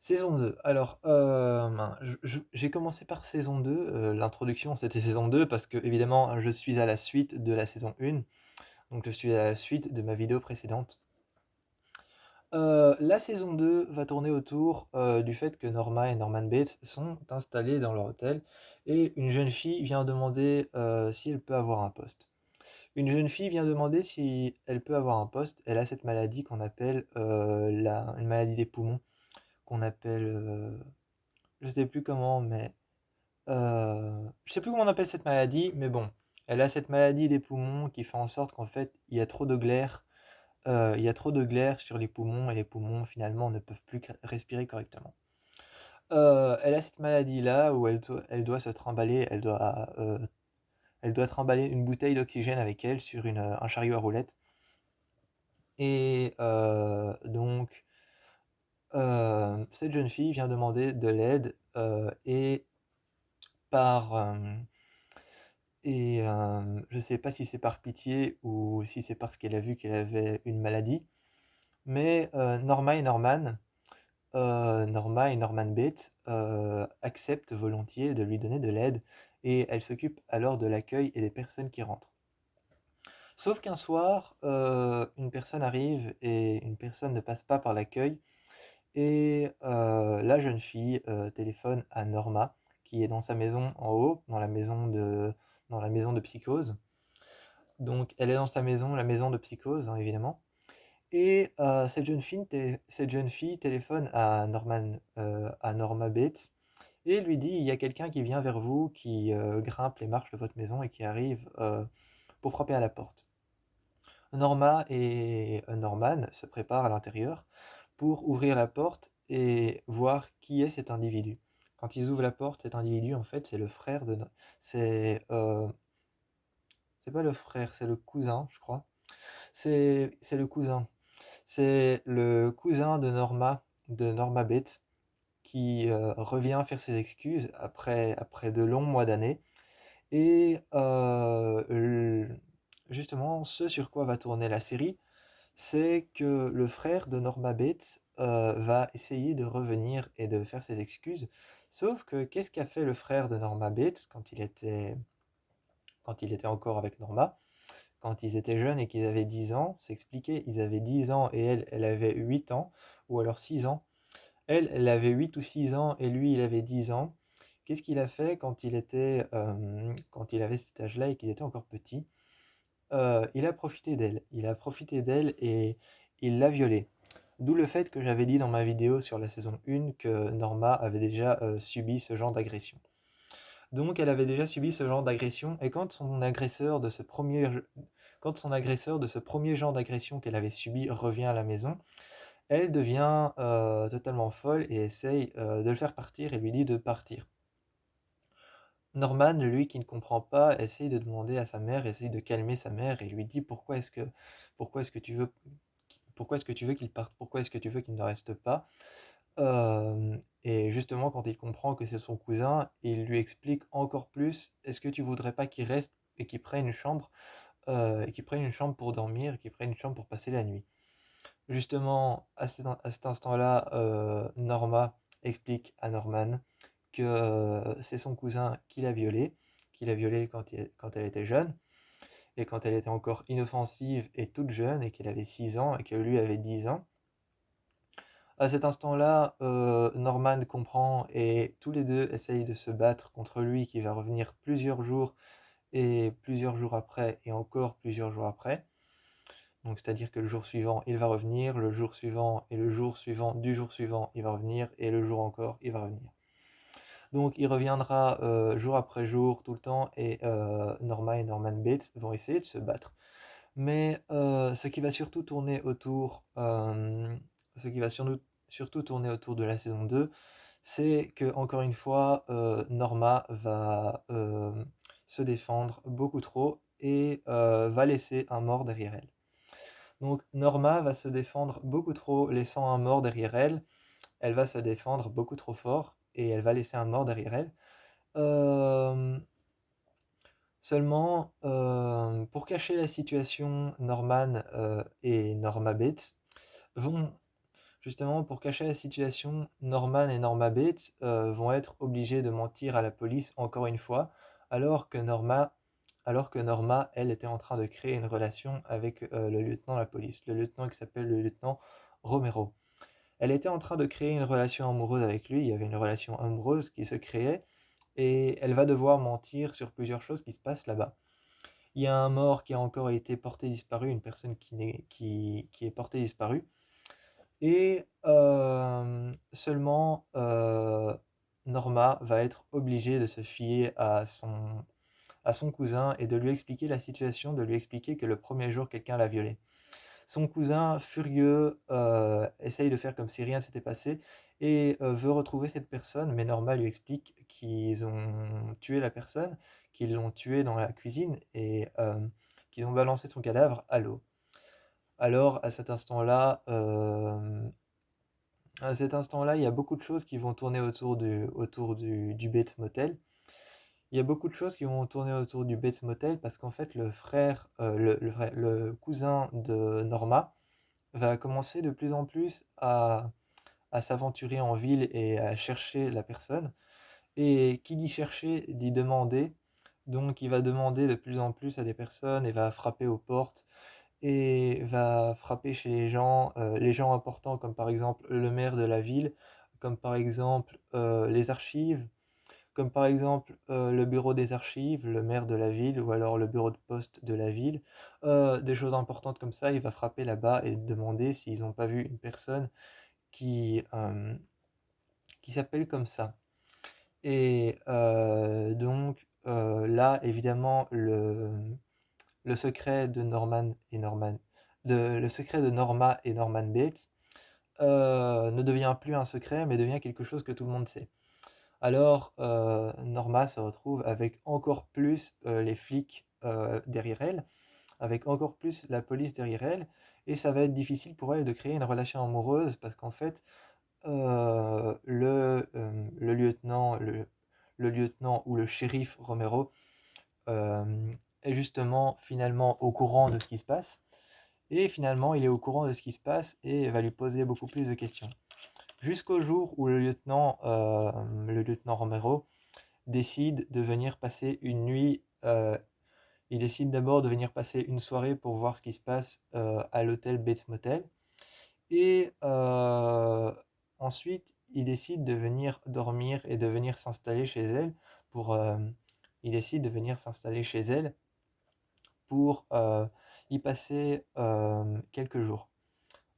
Saison 2. Alors, j'ai commencé par saison 2. L'introduction, c'était saison 2 parce que évidemment, je suis à la suite de la saison 1, donc je suis à la suite de ma vidéo précédente. La saison 2 va tourner autour, du fait que Norma et Norman Bates sont installés dans leur hôtel et une jeune fille vient demander, si elle peut avoir un poste. Une jeune fille vient demander si elle peut avoir un poste. Elle a cette maladie qu'on appelle, une maladie des poumons, qu'on appelle, je sais plus comment, mais je sais plus comment on appelle cette maladie, mais bon, elle a cette maladie des poumons qui fait en sorte qu'en fait, il y a trop de glaire sur les poumons et les poumons finalement ne peuvent plus respirer correctement. Elle a cette maladie-là où elle doit se trimballer, elle doit trimballer une bouteille d'oxygène avec elle sur un chariot à roulettes. Et cette jeune fille vient demander de l'aide et par je sais pas si c'est par pitié ou si c'est parce qu'elle a vu qu'elle avait une maladie, mais Norma et Norman Bates acceptent volontiers de lui donner de l'aide et elle s'occupe alors de l'accueil et des personnes qui rentrent. Sauf qu'un soir, une personne arrive et une personne ne passe pas par l'accueil et la jeune fille téléphone à Norma qui est dans sa maison en haut, dans la maison de Psychose. Donc elle est dans sa maison, la maison de Psychose, hein, évidemment. Et cette jeune fille téléphone à Norma Bates et lui dit, il y a quelqu'un qui vient vers vous, qui grimpe les marches de votre maison et qui arrive pour frapper à la porte. Norma et Norman se préparent à l'intérieur pour ouvrir la porte et voir qui est cet individu. Quand ils ouvrent la porte, cet individu, en fait, c'est le frère de... c'est pas le frère, c'est le cousin, je crois. C'est le cousin. C'est le cousin de Norma Bates, qui revient faire ses excuses après de longs mois d'années. Et justement, ce sur quoi va tourner la série, c'est que le frère de Norma Bates va essayer de revenir et de faire ses excuses. Sauf que qu'est-ce qu'a fait le frère de Norma Bates quand il était encore avec Norma? Quand ils étaient jeunes et qu'ils avaient 10 ans, c'est expliqué, ils avaient 10 ans et elle avait 8 ans, ou alors 6 ans. Elle avait 8 ou 6 ans et lui, il avait 10 ans. Qu'est-ce qu'il a fait quand il avait cet âge-là et qu'il était encore petit? Il a profité d'elle. Il a profité d'elle et il l'a violée. D'où le fait que j'avais dit dans ma vidéo sur la saison 1 que Norma avait déjà subi ce genre d'agression. Donc elle avait déjà subi ce genre d'agression et quand son agresseur de ce premier genre d'agression qu'elle avait subi revient à la maison, elle devient totalement folle et essaye de le faire partir et lui dit de partir. Norman, lui qui ne comprend pas, essaye de demander à sa mère, essaye de calmer sa mère et lui dit pourquoi est-ce que tu veux pourquoi est-ce que tu veux qu'il parte, pourquoi est-ce que tu veux qu'il ne reste pas. Et justement quand il comprend que c'est son cousin, il lui explique encore plus, est-ce que tu voudrais pas qu'il reste et qu'il prenne une chambre pour dormir, qu'il prenne une chambre pour passer la nuit. Justement, à cet instant-là, Norma explique à Norman que c'est son cousin qui l'a violée quand elle était jeune, et quand elle était encore inoffensive et toute jeune, et qu'elle avait 6 ans, et que lui avait 10 ans. À cet instant-là, Norman comprend, et tous les deux essayent de se battre contre lui, qui va revenir plusieurs jours, et plusieurs jours après, et encore plusieurs jours après. Donc c'est-à-dire que le jour suivant, il va revenir, le jour suivant et le jour suivant du jour suivant, il va revenir, et le jour encore, il va revenir. Donc il reviendra jour après jour, tout le temps, et Norma et Norman Bates vont essayer de se battre. Mais ce qui va surtout tourner autour de la saison 2, c'est que, encore une fois, Norma va se défendre beaucoup trop et va laisser un mort derrière elle. Donc Norma va se défendre beaucoup trop, laissant un mort derrière elle. Elle va se défendre beaucoup trop fort et elle va laisser un mort derrière elle. Euh, Seulement, pour cacher la situation, Norman et Norma Bates vont... Justement, pour cacher la situation, Norman et Norma Bates vont être obligés de mentir à la police encore une fois, alors que Norma, alors que Norma, elle, était en train de créer une relation avec le lieutenant de la police, le lieutenant qui s'appelle le lieutenant Romero. Elle était en train de créer une relation amoureuse avec lui, il y avait une relation amoureuse qui se créait, et elle va devoir mentir sur plusieurs choses qui se passent là-bas. Il y a un mort qui a encore été porté disparu, une personne qui est portée disparue, et seulement Norma va être obligée de se fier à son cousin et de lui expliquer la situation, de lui expliquer que le premier jour quelqu'un l'a violée. Son cousin, furieux, essaye de faire comme si rien s'était passé et veut retrouver cette personne, mais Norma lui explique qu'ils ont tué la personne, qu'ils l'ont tuée dans la cuisine et qu'ils ont balancé son cadavre à l'eau. Alors, à cet instant-là, il y a beaucoup de choses qui vont tourner autour du Bates Motel. Il y a beaucoup de choses qui vont tourner autour du Bates Motel parce qu'en fait, le cousin de Norma va commencer de plus en plus à s'aventurer en ville et à chercher la personne. Et qui dit chercher dit demander. Donc il va demander de plus en plus à des personnes et va frapper aux portes et va frapper chez les gens importants comme par exemple le maire de la ville, comme par exemple les archives, comme par exemple le bureau des archives, le maire de la ville ou alors le bureau de poste de la ville. Des choses importantes comme ça, il va frapper là-bas et demander s'ils n'ont pas vu une personne qui, euh, qui s'appelle comme ça. Et là, évidemment, le secret de le secret de Norma et Norman Bates ne devient plus un secret, mais devient quelque chose que tout le monde sait. Alors, Norma se retrouve avec encore plus les flics derrière elle, avec encore plus la police derrière elle, et ça va être difficile pour elle de créer une relation amoureuse parce qu'en fait, le lieutenant, le lieutenant ou le shérif Romero euh, est justement finalement au courant de ce qui se passe, et finalement il est au courant de ce qui se passe et va lui poser beaucoup plus de questions. Jusqu'au jour où le lieutenant Romero décide de venir passer une nuit. Il décide d'abord de venir passer une soirée pour voir ce qui se passe à l'hôtel Bates Motel. Et ensuite, il décide de venir dormir et de venir s'installer chez elle pour. Il décide de venir s'installer chez elle pour y passer quelques jours.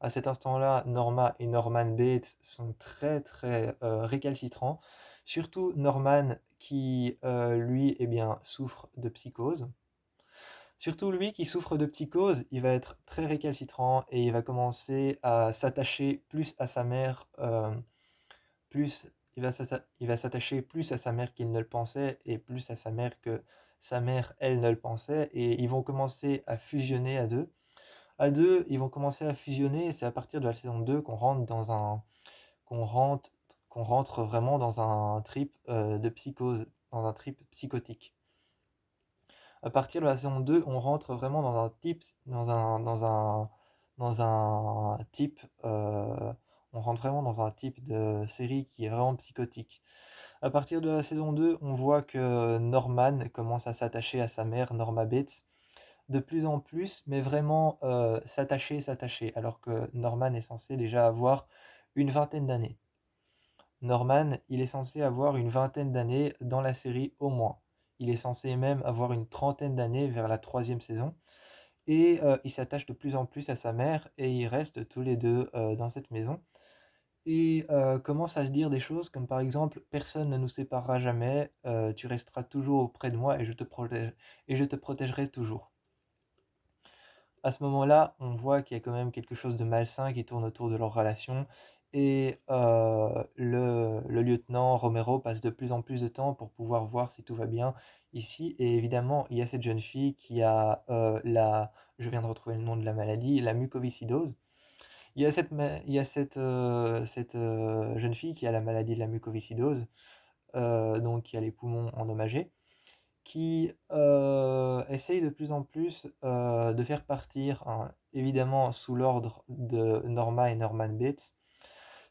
À cet instant-là, Norma et Norman Bates sont très très récalcitrants, surtout Norman qui lui eh bien, souffre de psychose. Surtout lui qui souffre de psychose, il va être très récalcitrant et il va commencer à s'attacher plus à sa mère, plus il va s'attacher plus à sa mère qu'il ne le pensait et plus à sa mère que sa mère elle ne le pensait et ils vont commencer à fusionner à deux. À deux, ils vont commencer à fusionner et c'est à partir de la saison 2 qu'on rentre, qu'on rentre vraiment dans un trip de psychose, dans un trip psychotique. À partir de la saison 2, on rentre vraiment dans un type, on rentre vraiment dans un type de série qui est vraiment psychotique. À partir de la saison 2, on voit que Norman commence à s'attacher à sa mère, Norma Bates, de plus en plus, mais vraiment s'attacher, alors que Norman est censé déjà avoir une vingtaine d'années. Norman, il est censé avoir une vingtaine d'années dans la série au moins. Il est censé même avoir une trentaine d'années vers la troisième saison. Et il s'attache de plus en plus à sa mère et ils restent tous les deux dans cette maison. Et commence à se dire des choses comme par exemple personne ne nous séparera jamais, tu resteras toujours auprès de moi et je te protégerai toujours. À ce moment-là, on voit qu'il y a quand même quelque chose de malsain qui tourne autour de leur relation et le lieutenant Romero passe de plus en plus de temps pour pouvoir voir si tout va bien ici. Et évidemment, il y a cette jeune fille qui a je viens de retrouver le nom de la maladie, la mucoviscidose. Il y a cette jeune fille qui a la maladie de la mucoviscidose, donc qui a les poumons endommagés qui essaye de plus en plus de faire partir, hein, évidemment sous l'ordre de Norma et Norman Bates,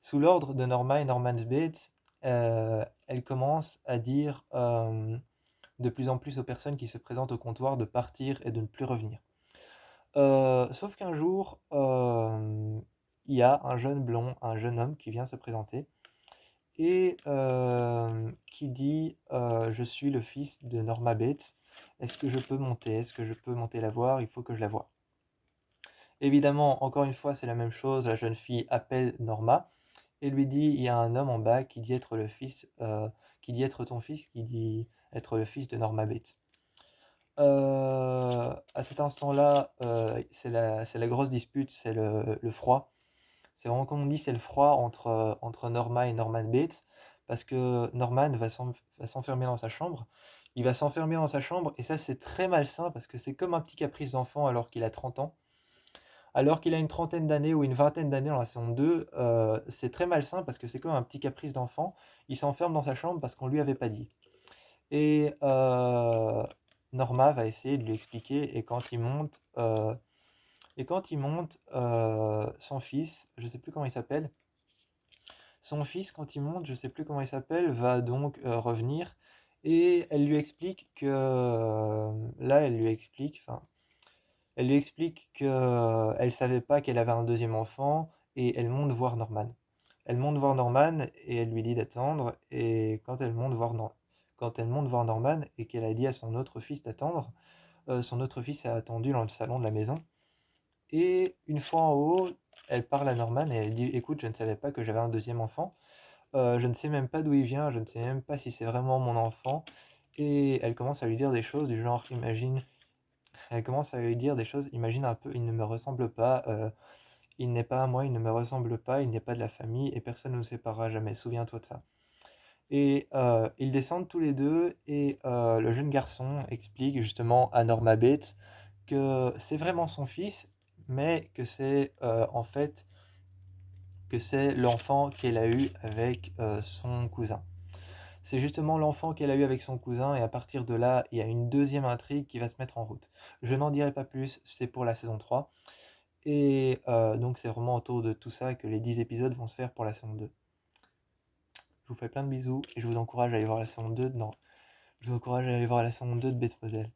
Sous l'ordre de Norma et Norman Bates, elle commence à dire de plus en plus aux personnes qui se présentent au comptoir de partir et de ne plus revenir. Sauf qu'un jour, il y a un jeune blond, un jeune homme qui vient se présenter et qui dit je suis le fils de Norma Bates. Est-ce que je peux monter? Est-ce que je peux monter la voir? Il faut que je la voie. Évidemment, encore une fois, c'est la même chose. La jeune fille appelle Norma et lui dit il y a un homme en bas qui dit être le fils, qui dit être ton fils, qui dit être le fils de Norma Bates. À cet instant-là, c'est la grosse dispute, c'est le froid. C'est vraiment comme on dit, c'est le froid entre Norma et Norman Bates, parce que Norman va s'enfermer dans sa chambre. Il va s'enfermer dans sa chambre, et ça c'est très malsain, parce que c'est comme un petit caprice d'enfant alors qu'il a 30 ans. Alors qu'il a une trentaine d'années ou une vingtaine d'années dans la saison 2, c'est très malsain, parce que c'est comme un petit caprice d'enfant. Il s'enferme dans sa chambre parce qu'on lui avait pas dit. Et Norma va essayer de lui expliquer, et quand il monte, son fils, je sais plus comment il s'appelle, son fils, quand il monte, je sais plus comment il s'appelle, va donc revenir, et elle lui explique que, là, elle lui explique que elle savait pas qu'elle avait un deuxième enfant, et elle monte voir Norman. Elle monte voir Norman et elle lui dit d'attendre, et quand elle monte voir Norman et qu'elle a dit à son autre fils d'attendre, son autre fils a attendu dans le salon de la maison. Et une fois en haut, elle parle à Norman et elle dit écoute, je ne savais pas que j'avais un deuxième enfant. Je ne sais même pas d'où il vient, je ne sais même pas si c'est vraiment mon enfant. Et elle commence à lui dire des choses du genre imagine. Elle commence à lui dire des choses, imagine un peu, il ne me ressemble pas, il n'est pas à moi, il ne me ressemble pas, il n'est pas de la famille et personne ne nous séparera jamais, souviens-toi de ça. Et ils descendent tous les deux et le jeune garçon explique justement à Norma Bates que c'est vraiment son fils, mais que c'est en fait que c'est l'enfant qu'elle a eu avec son cousin. C'est justement l'enfant qu'elle a eu avec son cousin et à partir de là, il y a une deuxième intrigue qui va se mettre en route. Je n'en dirai pas plus, c'est pour la saison 3. Et donc c'est vraiment autour de tout ça que les 10 épisodes vont se faire pour la saison 2. Je vous fais plein de bisous et je vous encourage à aller voir la saison 2 de... Non, je vous encourage à aller voir la saison 2 de Bates Motel.